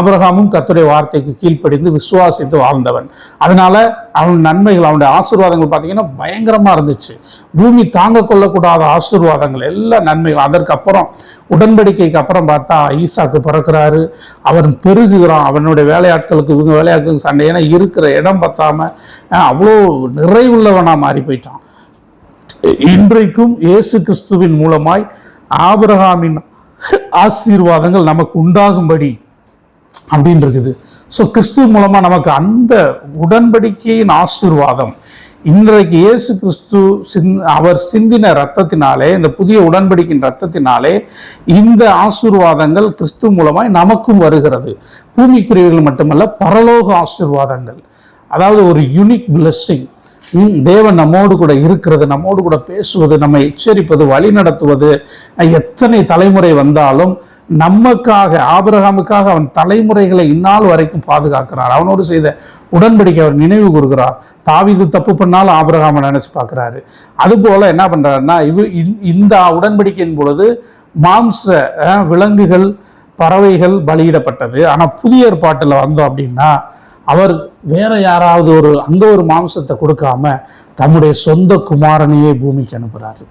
ஆபிரகாமும் கர்த்தருடைய வார்த்தைக்கு கீழ்ப்படிந்து விசுவாசித்து வாழ்ந்தவன். அதனால அவன் நன்மைகள், அவனுடைய ஆசீர்வாதங்கள் பார்த்தீங்கன்னா பயங்கரமா இருந்துச்சு. பூமி தாங்க கொள்ளக்கூடாத ஆசீர்வாதங்கள், எல்லா நன்மைகள். அதற்கு அப்புறம் உடன்படிக்கைக்கு அப்புறம் பார்த்தா ஈசாக்கு பிறக்கிறாரு. அவன் பெருகுகிறான். அவனுடைய வேலையாட்களுக்கு இவங்க வேலையாட்களுக்கு சண்டை. ஏன்னா இருக்கிற இடம் பத்தாம அவ்வளோ நிறைவுள்ளவனா மாறி போயிட்டான். இன்றைக்கும் இயேசு கிறிஸ்துவின் மூலமாய் ஆபிரகாமின் ஆசீர்வாதங்கள் நமக்கு உண்டாகும்படி அப்படின்னு இருக்குது. ஸோ கிறிஸ்துவ மூலமா நமக்கு அந்த உடன்படிக்கையின் ஆசீர்வாதம் இன்றைக்கு இயேசு கிறிஸ்து அவர் சிந்தின ரத்தத்தினாலே, இந்த புதிய உடன்படிக்கையின் ரத்தத்தினாலே இந்த ஆசீர்வாதங்கள் கிறிஸ்துவ மூலமாய் நமக்கும் வருகிறது. பூமிக்குரியவர்கள் மட்டுமல்ல, பரலோக ஆசீர்வாதங்கள். அதாவது ஒரு யூனிக் பிளெஸ்ஸிங். தேவன் நம்மோடு கூட இருக்கிறது, நம்மோடு கூட பேசுவது, நம்மை எச்சரிப்பது, வழி நடத்துவது. எத்தனை தலைமுறை வந்தாலும் நமக்காக, ஆபிரகாமுக்காக அவன் தலைமுறைகளை இந்நாள் வரைக்கும் பாதுகாக்கிறார். அவனோடு செய்த உடன்படிக்கை அவர் நினைவு கூறுகிறார். தாவீது தப்பு பண்ணாலும் ஆபிரகாமை நினைச்சு பார்க்கிறாரு. அதுபோல என்ன பண்றாருன்னா, இந்த உடன்படிக்கையின் பொழுது மாம்ச விலங்குகள், பறவைகள் பலியிடப்பட்டது. ஆனா புதிய ஏற்பாட்டில் வந்தோம் அப்படின்னா அவர் வேற யாராவது ஒரு மாம்சத்தை கொடுக்காம தம்முடைய சொந்த குமாரனையே பூமிக்கு அனுப்புறாரு.